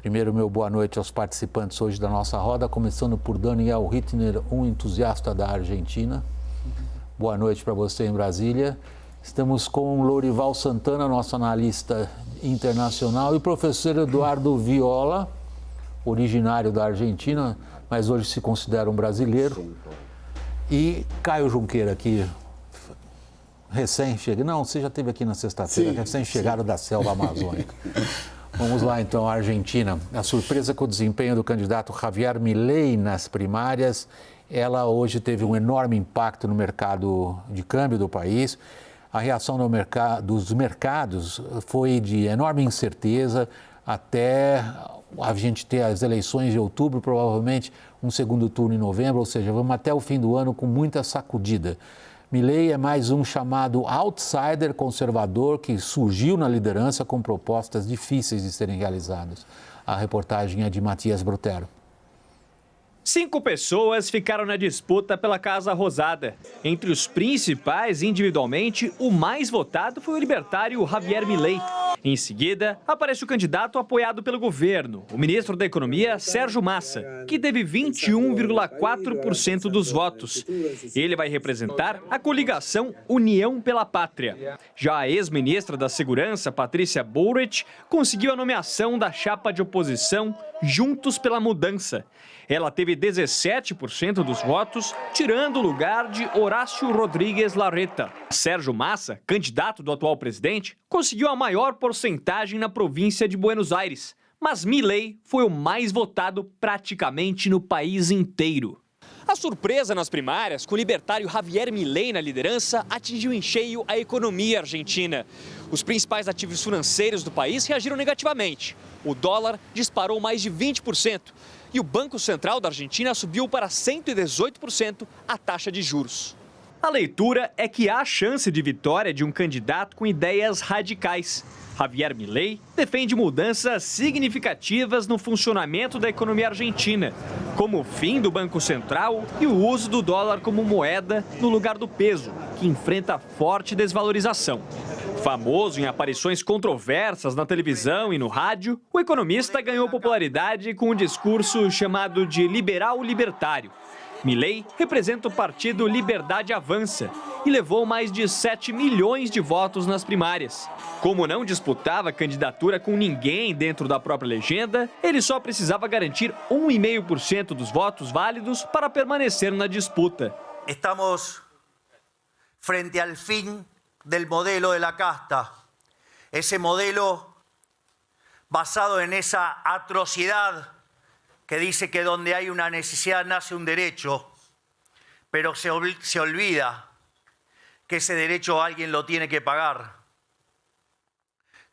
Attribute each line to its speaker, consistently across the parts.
Speaker 1: Primeiro, meu boa noite aos participantes hoje da nossa roda, começando por Daniel Hittner, um entusiasta da Argentina. Boa noite para você em Brasília. Estamos com Lorival Santana, nosso analista internacional, e o professor Eduardo Viola, originário da Argentina, mas hoje se considera um brasileiro. E Caio Junqueira, aqui, recém-chegado. Não, você já esteve aqui na sexta-feira, recém-chegado da selva amazônica. Vamos lá, então, a Argentina. A surpresa com o desempenho do candidato Javier Milei nas primárias, ela hoje teve um enorme impacto no mercado de câmbio do país. A reação dos mercados foi de enorme incerteza até a gente ter as eleições de outubro, provavelmente um segundo turno em novembro, ou seja, vamos até o fim do ano com muita sacudida. Milei é mais um chamado outsider conservador que surgiu na liderança com propostas difíceis de serem realizadas. A reportagem é de Matias Brutero.
Speaker 2: 5 pessoas ficaram na disputa pela Casa Rosada. Entre os principais, individualmente, o mais votado foi o libertário Javier Milei. Em seguida, aparece o candidato apoiado pelo governo, o ministro da Economia, Sérgio Massa, que teve 21,4% dos votos. Ele vai representar a coligação União pela Pátria. Já a ex-ministra da Segurança, Patrícia Bullrich, conseguiu a nomeação da chapa de oposição Juntos pela Mudança. Ela teve 17% dos votos, tirando o lugar de Horácio Rodrigues Larreta. Sérgio Massa, candidato do atual presidente, conseguiu a maior porcentagem na província de Buenos Aires, mas Milei foi o mais votado praticamente no país inteiro. A surpresa nas primárias, com o libertário Javier Milei na liderança, atingiu em cheio a economia argentina. Os principais ativos financeiros do país reagiram negativamente. O dólar disparou mais de 20%. E o Banco Central da Argentina subiu para 118% a taxa de juros. A leitura é que há chance de vitória de um candidato com ideias radicais. Javier Milei defende mudanças significativas no funcionamento da economia argentina, como o fim do Banco Central e o uso do dólar como moeda no lugar do peso, que enfrenta forte desvalorização. Famoso em aparições controversas na televisão e no rádio, o economista ganhou popularidade com um discurso chamado de liberal libertário. Milei representa o partido Liberdade Avança e levou mais de 7 milhões de votos nas primárias. Como não disputava candidatura com ninguém dentro da própria legenda, ele só precisava garantir 1,5% dos votos válidos para permanecer na disputa.
Speaker 3: Estamos frente al fim del modelo de la casta, ese modelo basado en esa atrocidad que dice que donde hay una necesidad nace un derecho, pero se olvida que ese derecho alguien lo tiene que pagar,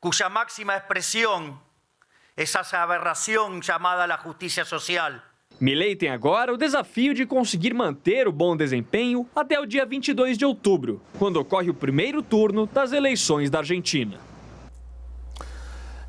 Speaker 3: cuya máxima expresión es esa aberración llamada la justicia social.
Speaker 2: Milei tem agora o desafio de conseguir manter o bom desempenho até o dia 22 de outubro, quando ocorre o primeiro turno das eleições da Argentina.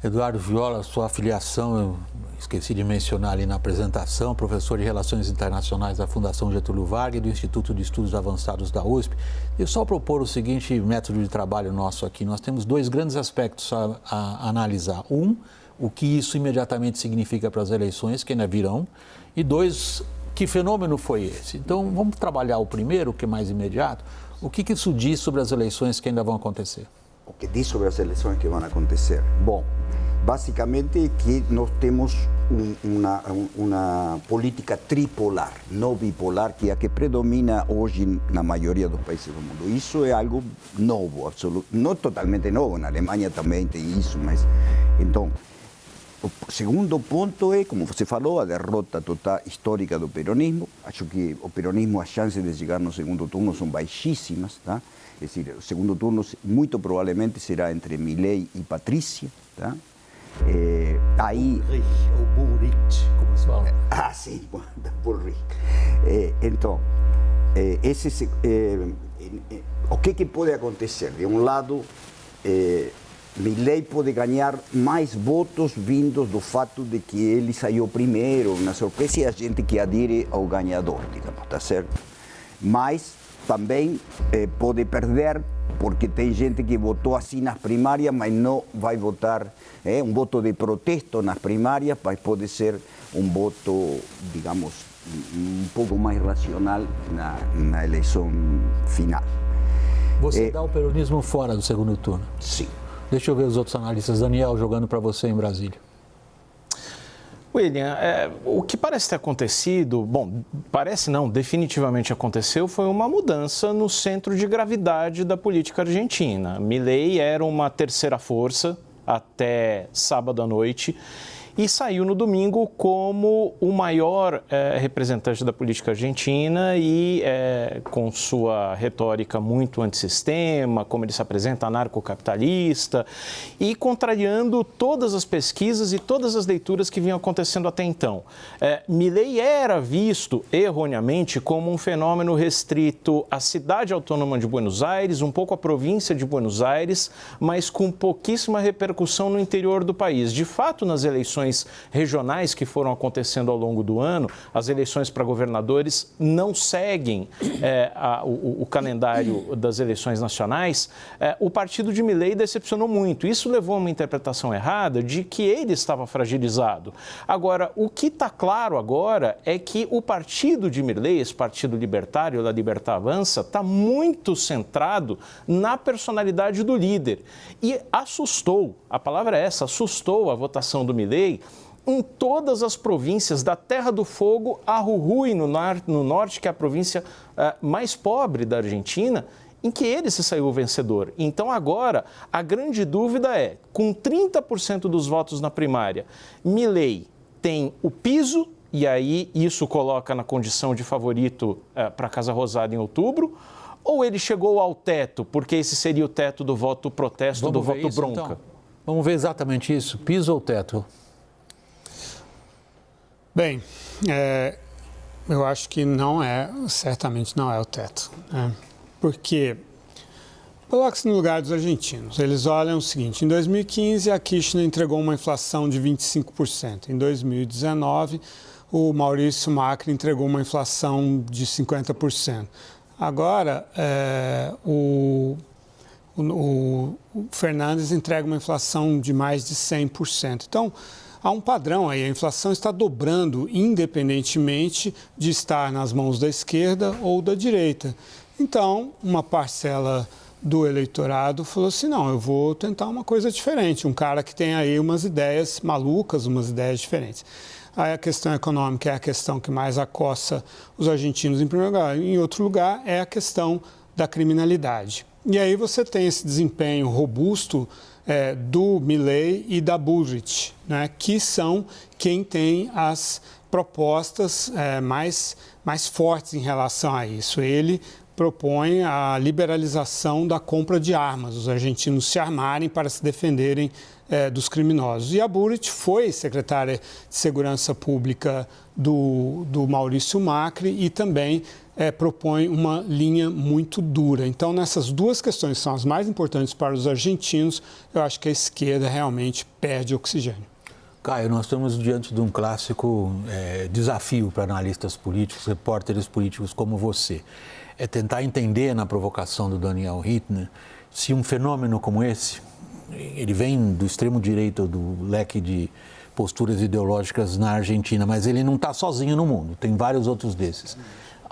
Speaker 1: Eduardo Viola, sua afiliação, eu esqueci de mencionar ali na apresentação, professor de Relações Internacionais da Fundação Getúlio Vargas e do Instituto de Estudos Avançados da USP. E só propor o seguinte método de trabalho nosso aqui. Nós temos 2 grandes aspectos a analisar. O que isso imediatamente significa para as eleições, que ainda virão. E 2, que fenômeno foi esse? Então, vamos trabalhar o primeiro, que é mais imediato. O que isso diz sobre as eleições que ainda vão acontecer?
Speaker 4: O que diz sobre as eleições que vão acontecer? Bom, basicamente que nós temos uma política tripolar, não bipolar, que é a que predomina hoje na maioria dos países do mundo. Isso é algo novo, não totalmente novo, na Alemanha também tem isso, mas então... O segundo ponto é, como você falou, a derrota total histórica do peronismo. Acho que o peronismo, as chances de chegar no segundo turno são baixíssimas, tá? É decir, o segundo turno muito provavelmente será entre Milei e Patrícia, tá? Aí...
Speaker 5: Ou Bullrich, como se fala.
Speaker 4: Ah, sim, Bullrich. Então, o que pode acontecer? De um lado, Milei pode ganhar mais votos vindos do fato de que ele saiu primeiro, na surpresa, e a gente que adere ao ganhador, digamos, tá certo? Mas também pode perder, porque tem gente que votou assim nas primárias, mas não vai votar, um voto de protesto nas primárias, mas pode ser um voto, digamos, um pouco mais racional na eleição final.
Speaker 1: Você dá o peronismo fora do segundo turno?
Speaker 4: Sim.
Speaker 1: Deixa eu ver os outros analistas. Daniel, jogando para você em Brasília.
Speaker 6: William, o que parece ter acontecido, bom, parece não, definitivamente aconteceu, foi uma mudança no centro de gravidade da política argentina. Milei era uma terceira força até sábado à noite e saiu no domingo como o maior representante da política argentina e com sua retórica muito antissistema, como ele se apresenta, anarcocapitalista, e contrariando todas as pesquisas e todas as leituras que vinham acontecendo até então. Milei era visto erroneamente como um fenômeno restrito à cidade autônoma de Buenos Aires, um pouco à província de Buenos Aires, mas com pouquíssima repercussão no interior do país. De fato, nas eleições regionais que foram acontecendo ao longo do ano, as eleições para governadores não seguem o calendário das eleições nacionais. O partido de Milei decepcionou muito. Isso levou a uma interpretação errada de que ele estava fragilizado. Agora, o que está claro agora é que o partido de Milei, esse partido libertário, La Libertad Avança, está muito centrado na personalidade do líder. E assustou, a palavra é essa, assustou a votação do Milei em todas as províncias, da Terra do Fogo a Jujuy, no norte, que é a província mais pobre da Argentina, em que ele se saiu vencedor. Então, agora, a grande dúvida é, com 30% dos votos na primária, Milei tem o piso, e aí isso coloca na condição de favorito para a Casa Rosada em outubro, ou ele chegou ao teto, porque esse seria o teto do voto protesto, do voto bronca? Então?
Speaker 1: Vamos ver exatamente isso, piso ou teto?
Speaker 7: Bem, eu acho que certamente não é o teto, né? Porque, coloque-se no lugar dos argentinos, eles olham o seguinte, em 2015 a Kirchner entregou uma inflação de 25%, em 2019 o Maurício Macri entregou uma inflação de 50%. Agora, o Fernandes entrega uma inflação de mais de 100%. Então, há um padrão aí, a inflação está dobrando independentemente de estar nas mãos da esquerda ou da direita. Então, uma parcela do eleitorado falou assim, não, eu vou tentar uma coisa diferente, um cara que tem aí umas ideias malucas, umas ideias diferentes. Aí a questão econômica é a questão que mais acossa os argentinos em primeiro lugar. Em outro lugar é a questão da criminalidade. E aí você tem esse desempenho robusto do Milei e da Bullrich, né, que são quem tem as propostas mais fortes em relação a isso. Ele propõe a liberalização da compra de armas, os argentinos se armarem para se defenderem dos criminosos. E a Bullrich foi secretária de Segurança Pública do Maurício Macri e também propõe uma linha muito dura. Então, nessas duas questões que são as mais importantes para os argentinos, eu acho que a esquerda realmente perde oxigênio.
Speaker 1: Caio, nós estamos diante de um clássico desafio para analistas políticos, repórteres políticos como você. É tentar entender na provocação do Daniel Hittner se um fenômeno como esse, ele vem do extremo direito do leque de posturas ideológicas na Argentina, mas ele não está sozinho no mundo, tem vários outros desses.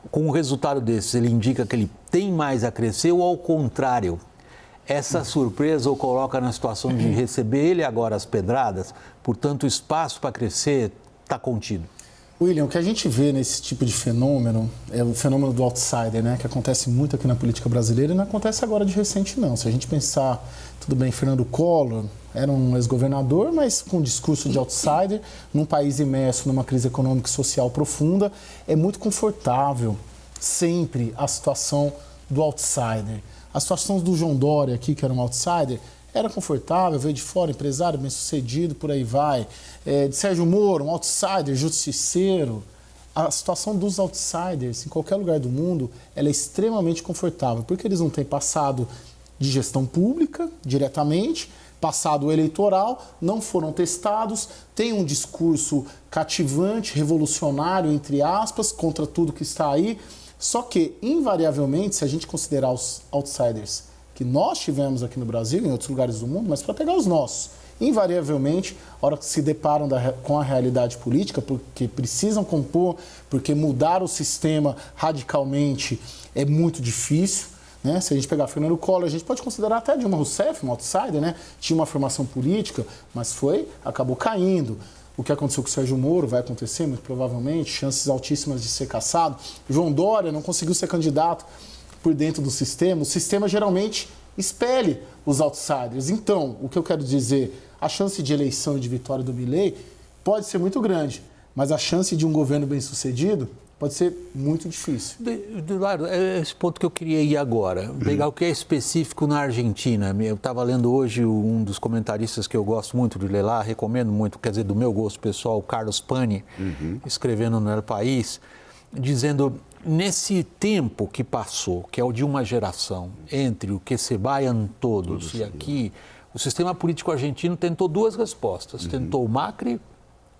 Speaker 1: Com o resultado desses, ele indica que ele tem mais a crescer ou, ao contrário, essa surpresa o coloca na situação de receber ele agora as pedradas, portanto, o espaço para crescer está contido?
Speaker 8: William, o que a gente vê nesse tipo de fenômeno é o fenômeno do outsider, né? Que acontece muito aqui na política brasileira e não acontece agora de recente, não. Se a gente pensar, tudo bem, Fernando Collor era um ex-governador, mas com um discurso de outsider, num país imerso numa crise econômica e social profunda, é muito confortável sempre a situação do outsider. A situação do João Dória aqui, que era um outsider, era confortável, veio de fora, empresário, bem-sucedido, por aí vai. De Sérgio Moro, um outsider, justiceiro. A situação dos outsiders, em qualquer lugar do mundo, ela é extremamente confortável, porque eles não têm passado de gestão pública, diretamente, passado eleitoral, não foram testados, têm um discurso cativante, revolucionário, entre aspas, contra tudo que está aí, Só que, invariavelmente, se a gente considerar os outsiders que nós tivemos aqui no Brasil, em outros lugares do mundo, mas para pegar os nossos, invariavelmente, a hora que se deparam com a realidade política, porque precisam compor, porque mudar o sistema radicalmente é muito difícil, né? Se a gente pegar Fernando Collor, a gente pode considerar até Dilma Rousseff, um outsider, né? Tinha uma formação política, mas acabou caindo. O que aconteceu com o Sérgio Moro vai acontecer, muito provavelmente, chances altíssimas de ser cassado. João Dória não conseguiu ser candidato por dentro do sistema. O sistema geralmente expele os outsiders. Então, o que eu quero dizer, a chance de eleição e de vitória do Milei pode ser muito grande, mas a chance de um governo bem-sucedido pode ser muito difícil.
Speaker 1: Eduardo, é esse ponto que eu queria ir agora. Pegar o que é específico na Argentina. Eu estava lendo hoje um dos comentaristas que eu gosto muito de ler lá, recomendo muito, quer dizer, do meu gosto pessoal, o Carlos Pani, escrevendo no El País, dizendo, nesse tempo que passou, que é o de uma geração, entre o que se vaiam todos e aqui, o sistema político argentino tentou duas respostas. Tentou o Macri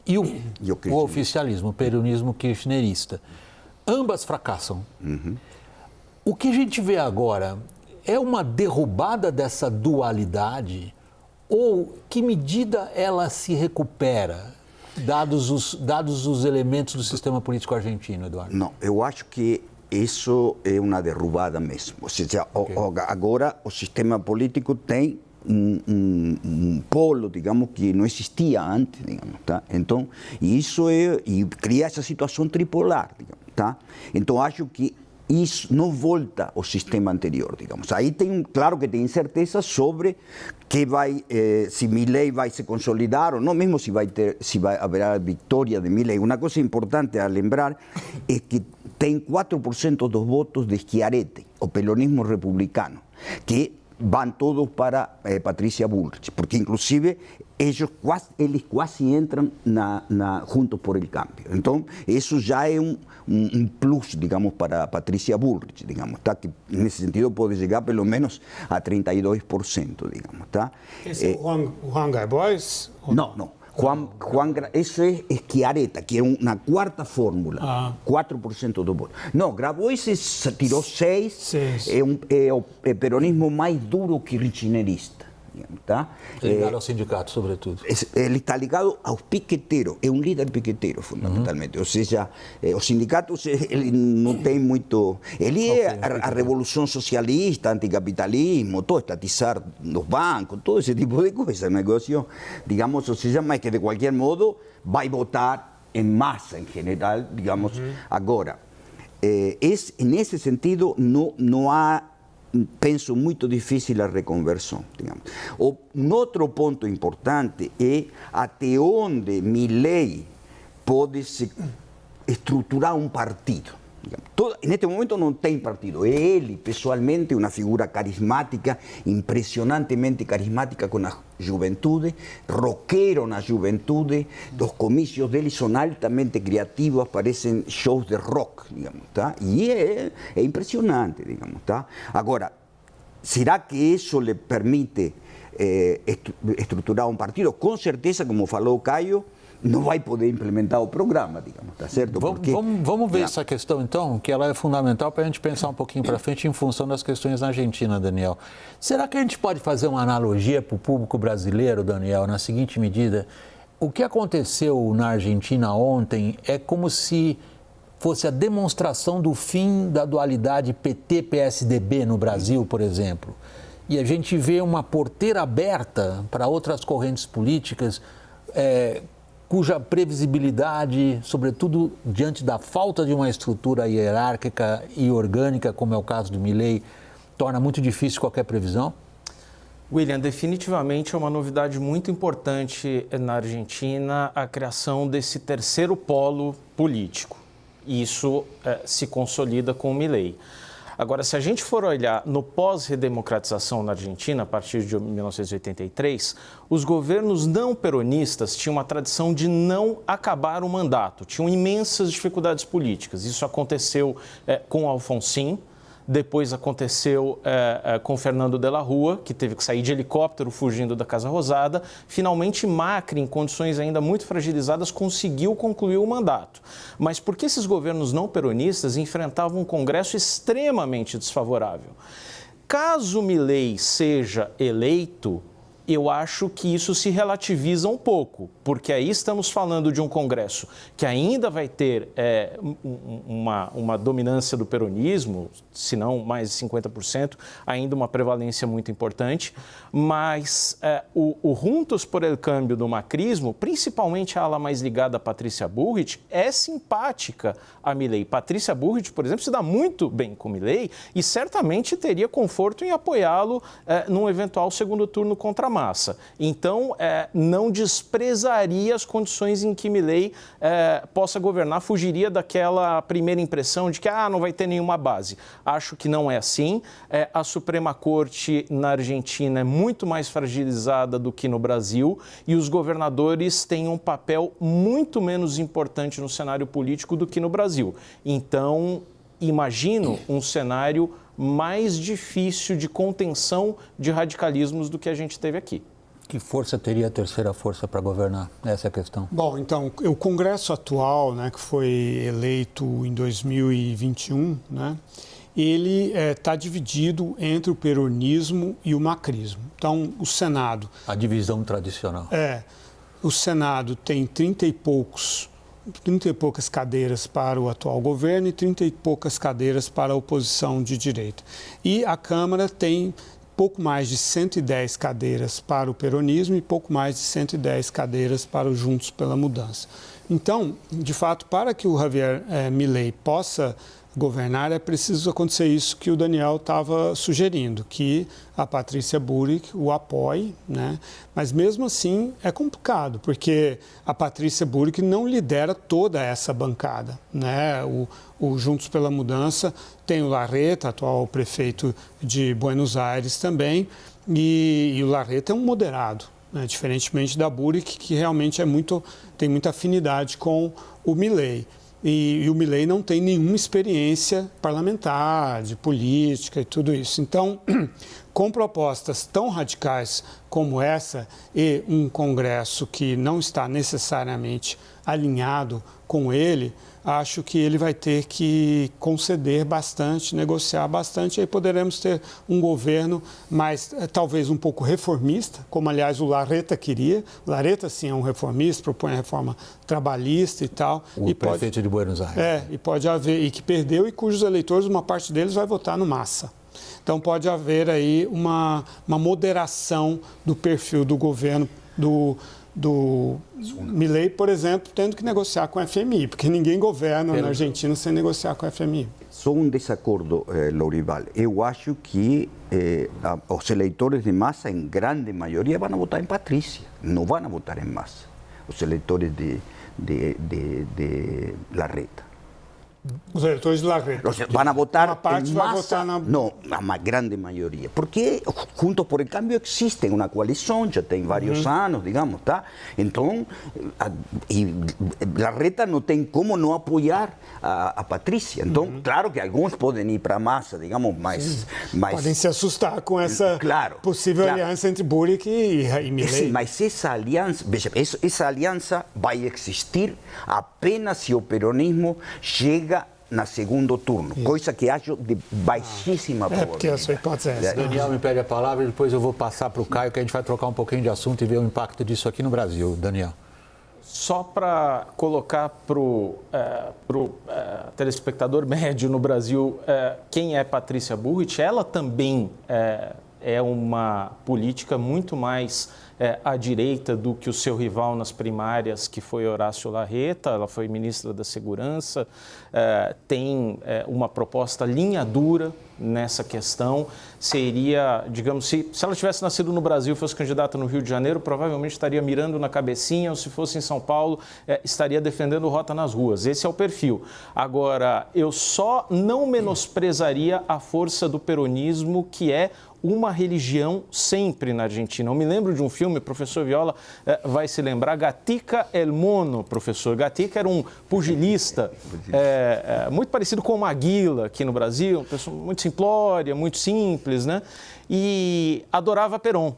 Speaker 1: e o oficialismo, o peronismo kirchnerista. Ambas fracassam. O que a gente vê agora é uma derrubada dessa dualidade ou que medida ela se recupera, dados os elementos do sistema político argentino, Eduardo?
Speaker 4: Não, eu acho que isso é uma derrubada mesmo. Ou seja, agora o sistema político tem polo, digamos, que não existia antes, digamos, tá? Então, isso cria essa situação tripolar, digamos, tá? Então, acho que isso não volta ao sistema anterior, digamos. Aí claro que tem incerteza sobre se Milei vai se consolidar ou não, mesmo se haverá vitória de Milei. Uma coisa importante a lembrar é que tem 4% dos votos de Schiaretti, o peronismo republicano, que van todos para Patricia Bullrich, porque inclusive eles quase entram Juntos por el Cambio. Então, isso já é um plus, digamos, para Patricia Bullrich, digamos, tá? Que nesse sentido pode chegar pelo menos a 32%, digamos, tá?
Speaker 7: Esse é o Juan Grabois?
Speaker 4: Não. Eso es Schiaretta, que es una cuarta fórmula, 4% do voto. No, Grabois tiró 6, es un peronismo más duro kirchnerista. Tá?
Speaker 1: Ligado ao sindicato, sobretudo.
Speaker 4: Ele está ligado aos piqueteiros, é um líder piqueteiro, fundamentalmente. Ou seja, os sindicatos, ele não tem muito... Ele é a revolução socialista, anticapitalismo, todo, estatizar os bancos, todo esse tipo de coisa. Negócio, digamos, ou seja, mas que de qualquer modo vai votar em massa, em geral, digamos. Agora, nesse sentido, não há... penso muito difícil a reconversão, digamos. Um outro ponto importante é até onde Milei pode se estruturar um partido. Neste momento não tem partido. É ele, pessoalmente, uma figura carismática, impressionantemente carismática com a juventude, roqueiro na juventude, os comícios dele são altamente criativos, parecem shows de rock, digamos, tá? E é impressionante, digamos, tá? Agora, será que isso lhe permite estruturar um partido? Com certeza, como falou o Caio, não vai poder implementar o programa, digamos, tá certo?
Speaker 1: Vamos ver essa questão, então, que ela é fundamental para a gente pensar um pouquinho para frente em função das questões na Argentina, Daniel. Será que a gente pode fazer uma analogia para o público brasileiro, Daniel, na seguinte medida? O que aconteceu na Argentina ontem é como se fosse a demonstração do fim da dualidade PT-PSDB no Brasil, por exemplo. E a gente vê uma porteira aberta para outras correntes políticas, cuja previsibilidade, sobretudo diante da falta de uma estrutura hierárquica e orgânica, como é o caso do Milei, torna muito difícil qualquer previsão?
Speaker 6: William, definitivamente é uma novidade muito importante na Argentina a criação desse terceiro polo político. Isso se consolida com o Milei. Agora, se a gente for olhar no pós-redemocratização na Argentina, a partir de 1983, os governos não peronistas tinham uma tradição de não acabar o mandato, tinham imensas dificuldades políticas. Isso aconteceu com Alfonsín, Depois aconteceu com Fernando de la Rúa, que teve que sair de helicóptero fugindo da Casa Rosada. Finalmente, Macri, em condições ainda muito fragilizadas, conseguiu concluir o mandato. Mas porque esses governos não peronistas enfrentavam um Congresso extremamente desfavorável. Caso Milei seja eleito, eu acho que isso se relativiza um pouco, porque aí estamos falando de um Congresso que ainda vai ter uma dominância do peronismo, se não mais de 50%, ainda uma prevalência muito importante, mas o Juntos por el Cambio do macrismo, principalmente a ala mais ligada a Patrícia Bullrich, é simpática a Milei. Patrícia Bullrich, por exemplo, se dá muito bem com Milei e certamente teria conforto em apoiá-lo num eventual segundo turno contra Massa. Então, não desprezaria as condições em que Milei possa governar, fugiria daquela primeira impressão de que não vai ter nenhuma base. Acho que não é assim. A Suprema Corte na Argentina é muito mais fragilizada do que no Brasil e os governadores têm um papel muito menos importante no cenário político do que no Brasil. Então, imagino um cenário mais difícil de contenção de radicalismos do que a gente teve aqui.
Speaker 1: Que força teria a terceira força para governar? Essa é a questão.
Speaker 7: Bom, então, o Congresso atual, né, que foi eleito em 2021, né, ele está dividido entre o peronismo e o macrismo. Então, o Senado...
Speaker 1: A divisão tradicional.
Speaker 7: O Senado tem 30 e poucas cadeiras para o atual governo e 30 e poucas cadeiras para a oposição de direita. E a Câmara tem pouco mais de 110 cadeiras para o peronismo e pouco mais de 110 cadeiras para o Juntos pela Mudança. Então, de fato, para que o Javier Milei possa governar, é preciso acontecer isso que o Daniel estava sugerindo, que a Patrícia Bullrich o apoie, né? Mas mesmo assim é complicado, porque a Patrícia Bullrich não lidera toda essa bancada, né? O Juntos pela Mudança tem o Larreta, atual prefeito de Buenos Aires também, e o Larreta é um moderado, né? Diferentemente da Bullrich, que realmente tem muita afinidade com o Milei. E o Milei não tem nenhuma experiência parlamentar, de política e tudo isso. Então, com propostas tão radicais como essa e um Congresso que não está necessariamente alinhado com ele, acho que ele vai ter que conceder bastante, negociar bastante, e aí poderemos ter um governo mais, talvez um pouco reformista, como aliás o Larreta queria. O Larreta, sim, é um reformista, propõe a reforma trabalhista e tal.
Speaker 1: O prefeito de Buenos Aires.
Speaker 7: E pode haver, e que perdeu e cujos eleitores, uma parte deles vai votar no Massa. Então pode haver aí uma moderação do perfil do governo do Milei, por exemplo, tendo que negociar com a FMI, porque ninguém governa na Argentina sem negociar com a FMI.
Speaker 4: Só um desacordo, Lourival. Eu acho que os eleitores de Massa, em grande maioria, vão votar em Patrícia, não vão votar em Massa. Os eleitores de Larreta.
Speaker 7: Os eleitores de Larreta.
Speaker 4: Van votar
Speaker 7: uma parte
Speaker 4: em
Speaker 7: vai
Speaker 4: Massa,
Speaker 7: votar na...
Speaker 4: não, a grande maioria. Porque Juntos por el Cambio existe uma coalição, já tem vários anos, digamos, tá? Então, Larreta não tem como não apoiar a Patrícia. Então, claro que alguns podem ir para Massa, digamos, mas
Speaker 7: podem se assustar com essa possível aliança entre Bullrich e Milei.
Speaker 4: Sim, mas essa aliança, veja, essa aliança vai existir apenas se o peronismo chega na segundo turno, coisa que acho de baixíssima probabilidade.
Speaker 7: Porque a sua hipótese é essa.
Speaker 1: Daniel me pede a palavra e depois eu vou passar para o Caio, que a gente vai trocar um pouquinho de assunto e ver o impacto disso aqui no Brasil. Daniel.
Speaker 6: Só para colocar para o telespectador médio no Brasil quem é Patrícia Bullrich, ela também é uma política muito mais à direita do que o seu rival nas primárias, que foi Horácio Larreta. Ela foi ministra da Segurança, tem uma proposta linha dura nessa questão. Seria, digamos, se ela tivesse nascido no Brasil e fosse candidata no Rio de Janeiro, provavelmente estaria mirando na cabecinha, ou se fosse em São Paulo, estaria defendendo Rota nas ruas. Esse é o perfil. Agora, eu só não menosprezaria a força do peronismo, que é uma religião sempre na Argentina. Eu me lembro de um filme, o professor Viola vai se lembrar, Gatica el Mono, professor. Gatica era um pugilista muito parecido com o Maguila aqui no Brasil, uma pessoa muito simplória, muito simples, né? E adorava Perón.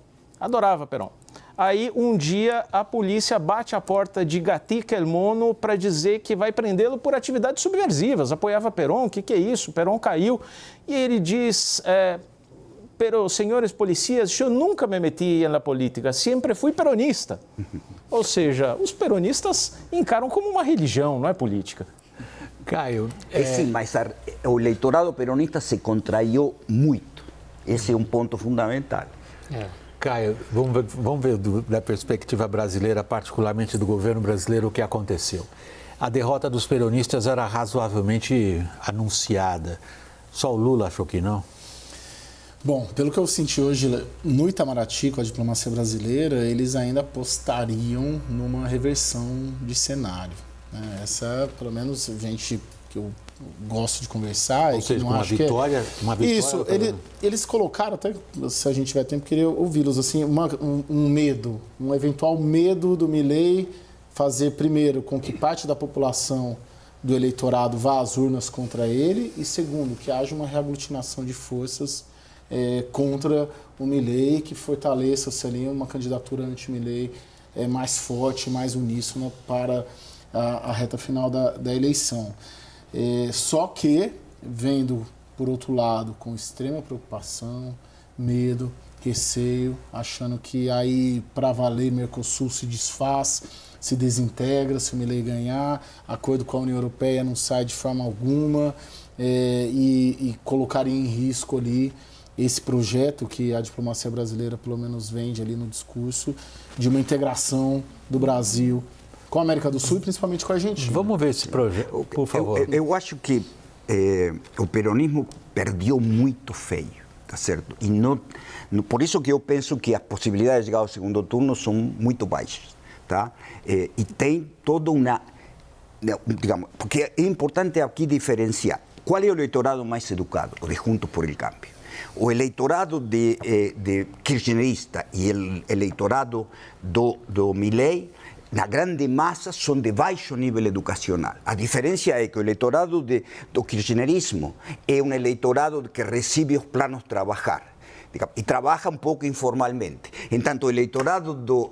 Speaker 6: Aí, um dia, a polícia bate a porta de Gatica el Mono para dizer que vai prendê-lo por atividades subversivas. Apoiava Perón, o que é isso? Perón caiu. E ele diz, pero, senhores policias, eu nunca me meti na política, sempre fui peronista. Ou seja, os peronistas encaram como uma religião, não é política.
Speaker 1: Caio...
Speaker 4: Sim, mas o eleitorado peronista se contraiu muito. Esse é um ponto fundamental.
Speaker 1: Caio, vamos ver da perspectiva brasileira, particularmente do governo brasileiro, o que aconteceu. A derrota dos peronistas era razoavelmente anunciada. Só o Lula achou que não?
Speaker 8: Bom, pelo que eu senti hoje no Itamaraty, com a diplomacia brasileira, eles ainda apostariam numa reversão de cenário. Né? Essa, pelo menos, gente que eu gosto de conversar.
Speaker 1: Ou seja,
Speaker 8: que não
Speaker 1: uma
Speaker 8: acho
Speaker 1: vitória.
Speaker 8: Isso, eles colocaram, até se a gente tiver tempo, queria ouvi-los, assim, um medo, um eventual medo do Milei fazer, primeiro, com que parte da população do eleitorado vá às urnas contra ele e, segundo, que haja uma reaglutinação de forças contra o Milei, que fortaleça ali uma candidatura anti-Milei mais forte, mais uníssona para a reta final da eleição. Só que, vendo, por outro lado, com extrema preocupação, medo, receio, achando que aí, para valer, Mercosul se desfaz, se desintegra, se o Milei ganhar, acordo com a União Europeia não sai de forma alguma, e colocaria em risco ali esse projeto que a diplomacia brasileira, pelo menos, vende ali no discurso, de uma integração do Brasil com a América do Sul e principalmente com a Argentina.
Speaker 1: Vamos ver esse projeto, por favor.
Speaker 4: Eu acho que o peronismo perdeu muito feio, tá certo? E não, por isso que eu penso que as possibilidades de chegar ao segundo turno são muito baixas, tá? E tem toda uma, digamos, porque é importante aqui diferenciar. Qual é o eleitorado mais educado? O de Juntos por el Cambio. O eleitorado de kirchnerista e o eleitorado do Milei, na grande massa, são de baixo nível educacional. A diferença é que o eleitorado do kirchnerismo é um eleitorado que recebe os planos trabalhar e trabalha um pouco informalmente. Entanto, o eleitorado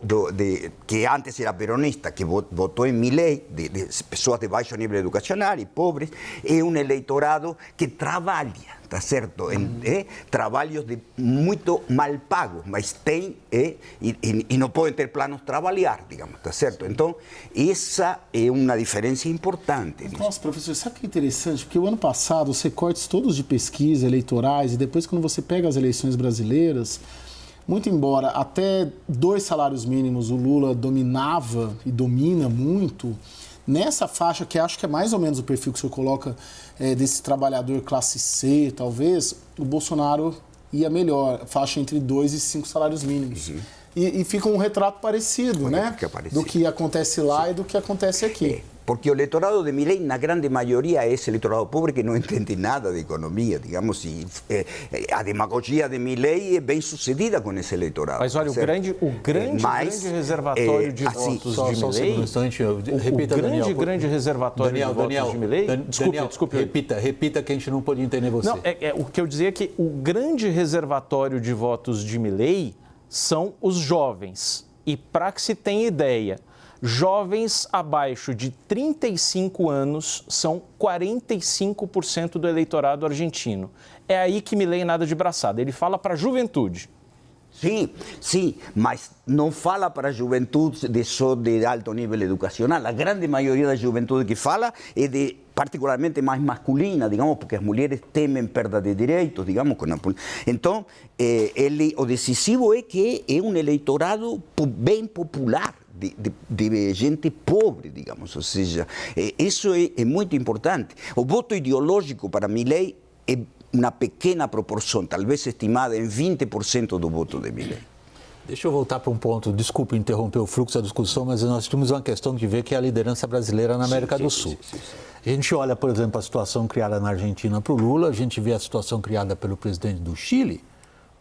Speaker 4: que antes era peronista, que votou em Milei, de pessoas de baixo nível educacional e pobres, é um eleitorado que trabalha, tá certo? Trabalhos muito mal pagos, mas tem e não podem ter planos trabalhar, digamos, tá certo? Então, essa é uma diferença importante.
Speaker 8: Nossa, professor, sabe o que é interessante? Porque o ano passado, os recortes todos de pesquisa eleitorais, e depois quando você pega as eleições brasileiras, muito embora até 2 salários mínimos o Lula dominava e domina muito, nessa faixa, que acho que é mais ou menos o perfil que o senhor coloca desse trabalhador classe C, talvez, o Bolsonaro ia melhor, faixa entre 2 e 5 salários mínimos. Uhum. E fica um retrato parecido, né? Do que acontece lá e do que acontece aqui.
Speaker 4: Porque o eleitorado de Milei, na grande maioria, é esse eleitorado pobre que não entende nada de economia, digamos, e a demagogia de Milei é bem sucedida com esse eleitorado.
Speaker 6: Mas olha, o grande reservatório de votos de Milei... O grande reservatório de votos de Milei... Desculpe.
Speaker 1: Repita que a gente não pode entender você.
Speaker 6: Não, o que eu dizia é que o grande reservatório de votos de Milei são os jovens. E para que se tenha ideia... Jovens abaixo de 35 anos são 45% do eleitorado argentino. É aí que Milei nada de braçada. Ele fala para a juventude.
Speaker 4: Sim, mas não fala para a juventude só de alto nível educacional. A grande maioria da juventude que fala é particularmente mais masculina, digamos, porque as mulheres temem perda de direitos, digamos. Então, o decisivo é que é um eleitorado bem popular. De gente pobre, digamos, ou seja, isso é muito importante. O voto ideológico para Milei é uma pequena proporção, talvez estimada em 20% do voto de Milei.
Speaker 1: Deixa eu voltar para um ponto, desculpe interromper o fluxo da discussão, mas nós temos uma questão de ver que é a liderança brasileira na América do Sul. Sim. A gente olha, por exemplo, a situação criada na Argentina para o Lula, a gente vê a situação criada pelo presidente do Chile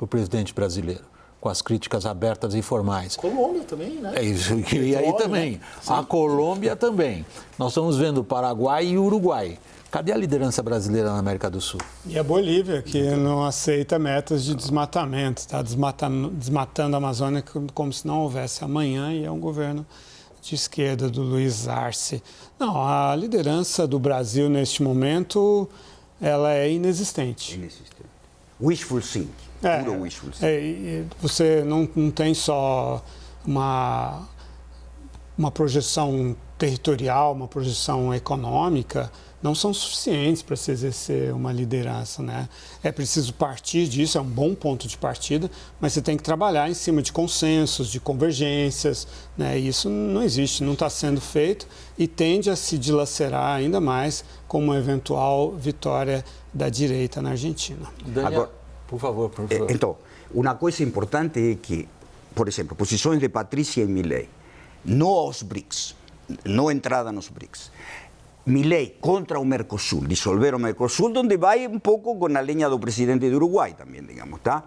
Speaker 1: para o presidente brasileiro, com as críticas abertas e formais.
Speaker 8: Colômbia também, né?
Speaker 1: É isso, e aí também. Né? A Colômbia também. Nós estamos vendo o Paraguai e o Uruguai. Cadê a liderança brasileira na América do Sul?
Speaker 7: E a Bolívia, que não aceita metas de desmatamento, está desmatando a Amazônia como se não houvesse amanhã, e é um governo de esquerda do Luiz Arce. Não, a liderança do Brasil neste momento, ela é inexistente.
Speaker 4: Inexistente. Wishful thinking, puro wishful thinking.
Speaker 7: Você não tem só uma projeção territorial, uma projeção econômica, não são suficientes para se exercer uma liderança, né? É preciso partir disso, é um bom ponto de partida, mas você tem que trabalhar em cima de consensos, de convergências, né? E isso não existe, não está sendo feito e tende a se dilacerar ainda mais com uma eventual vitória da direita na Argentina.
Speaker 1: Daniel, agora, por favor, professor.
Speaker 4: Então, uma coisa importante é que, por exemplo, posições de Patrícia e Milei, não aos BRICS, não entrada nos BRICS. Milei contra o Mercosul, disolver o Mercosul, donde vai um pouco com a linha do presidente do Uruguai também, digamos, tá?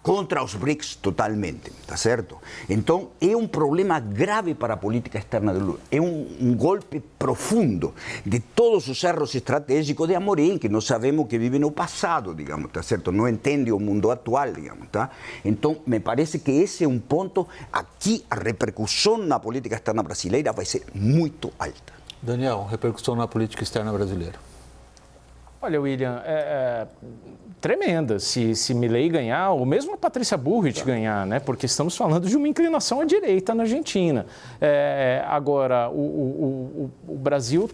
Speaker 4: Contra os BRICS totalmente, tá certo? Então, é um problema grave para a política externa do Lula. É um golpe profundo de todos os erros estratégicos de Amorim, que nós sabemos que vive no passado, digamos, tá certo? Não entende o mundo atual, digamos, tá? Então, me parece que esse é um ponto, aqui a repercussão na política externa brasileira vai ser muito alta.
Speaker 1: Daniel, repercussão na política externa brasileira.
Speaker 6: Olha, William, tremenda se Milei ganhar, ou mesmo a Patrícia Bullrich ganhar, né? Porque estamos falando de uma inclinação à direita na Argentina. Agora, o Brasil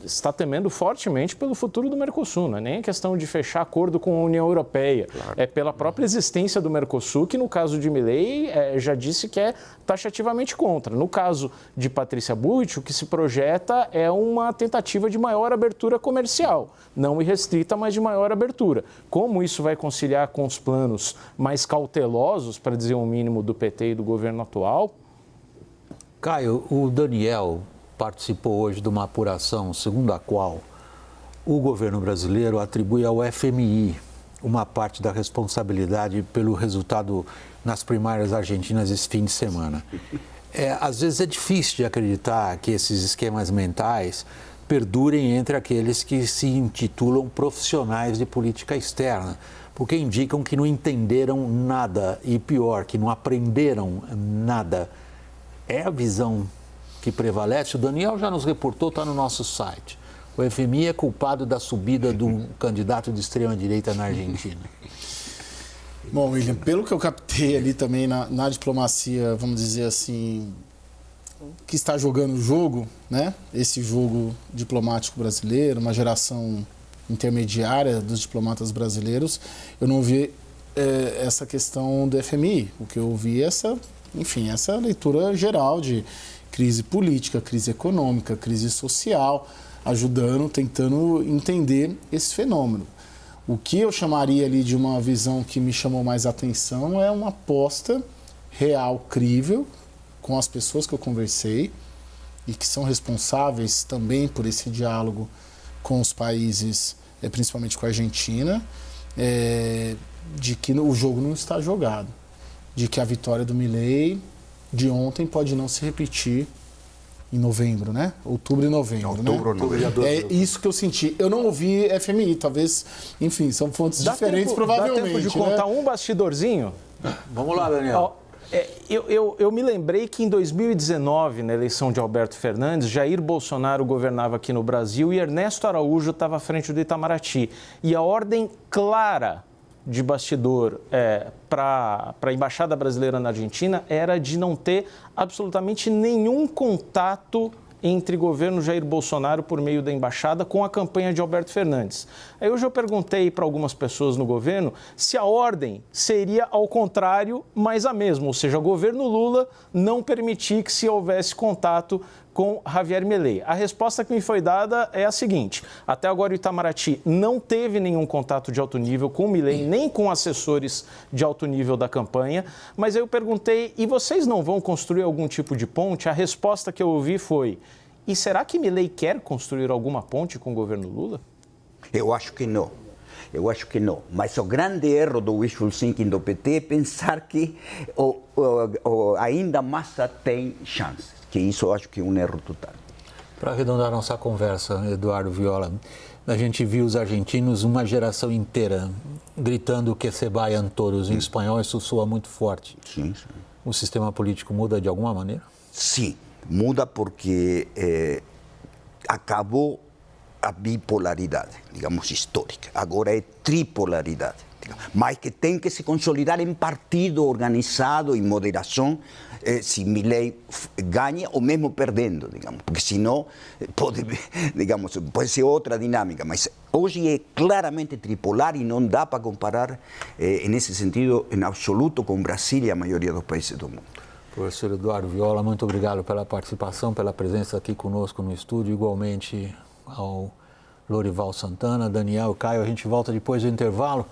Speaker 6: está temendo fortemente pelo futuro do Mercosul, não é nem a questão de fechar acordo com a União Europeia, claro. É pela própria existência do Mercosul, que no caso de Milei já disse que é taxativamente contra. No caso de Patrícia Bullrich, o que se projeta é uma tentativa de maior abertura comercial, não irrestrita, mas de maior abertura. Como isso vai conciliar com os planos mais cautelosos, para dizer o mínimo, do PT e do governo atual?
Speaker 1: Caio, o Daniel participou hoje de uma apuração segundo a qual o governo brasileiro atribui ao FMI uma parte da responsabilidade pelo resultado nas primárias argentinas esse fim de semana. Às vezes é difícil de acreditar que esses esquemas mentais perdurem entre aqueles que se intitulam profissionais de política externa, porque indicam que não entenderam nada e, pior, que não aprenderam nada. É a visão que prevalece. O Daniel já nos reportou, está no nosso site. O FMI é culpado da subida do candidato de extrema-direita na Argentina.
Speaker 8: Bom, William, pelo que eu captei ali também na diplomacia, vamos dizer assim, que está jogando o jogo, né? Esse jogo diplomático brasileiro, uma geração intermediária dos diplomatas brasileiros, eu não vi essa questão do FMI. O que eu vi é essa leitura geral de crise política, crise econômica, crise social, ajudando, tentando entender esse fenômeno. O que eu chamaria ali de uma visão que me chamou mais atenção é uma aposta real, crível, com as pessoas que eu conversei e que são responsáveis também por esse diálogo com os países, principalmente com a Argentina, de que o jogo não está jogado, de que a vitória do Milei de ontem pode não se repetir em novembro, né? Outubro e novembro,
Speaker 4: novembro.
Speaker 8: É isso que eu senti. Eu não ouvi FMI, talvez, enfim, são fontes diferentes, provavelmente.
Speaker 6: Dá tempo de contar um bastidorzinho?
Speaker 1: Vamos lá, Daniel.
Speaker 6: Eu me lembrei que em 2019, na eleição de Alberto Fernandes, Jair Bolsonaro governava aqui no Brasil e Ernesto Araújo estava à frente do Itamaraty. E a ordem clara de bastidor para a Embaixada Brasileira na Argentina era de não ter absolutamente nenhum contato entre governo Jair Bolsonaro por meio da embaixada com a campanha de Alberto Fernandes. Aí hoje eu perguntei para algumas pessoas no governo se a ordem seria ao contrário, mas a mesma, ou seja, o governo Lula não permitir que se houvesse contato com Javier Milei. A resposta que me foi dada é a seguinte: até agora o Itamaraty não teve nenhum contato de alto nível com o Milei, nem com assessores de alto nível da campanha, mas aí eu perguntei, e vocês não vão construir algum tipo de ponte? A resposta que eu ouvi foi, e será que Milei quer construir alguma ponte com o governo Lula?
Speaker 4: Eu acho que não. Eu acho que não. Mas o grande erro do wishful thinking do PT é pensar que ainda a massa tem chances. Que isso eu acho que é um erro total.
Speaker 1: Para arredondar nossa conversa, Eduardo Viola, a gente viu os argentinos, uma geração inteira, gritando que se vayan todos. Em espanhol isso soa muito forte.
Speaker 4: Sim, sim.
Speaker 1: O sistema político muda de alguma maneira?
Speaker 4: Sim, muda porque acabou a bipolaridade, digamos, histórica. Agora é tripolaridade, mas que tem que se consolidar em partido organizado, em moderação, se Milei ganha ou mesmo perdendo, digamos, porque senão pode ser outra dinâmica, mas hoje é claramente tripolar e não dá para comparar, nesse sentido, em absoluto, com o Brasil e a maioria dos países do mundo.
Speaker 1: Professor Eduardo Viola, muito obrigado pela participação, pela presença aqui conosco no estúdio, igualmente ao Lorival Santana, Daniel, Caio. A gente volta depois do intervalo.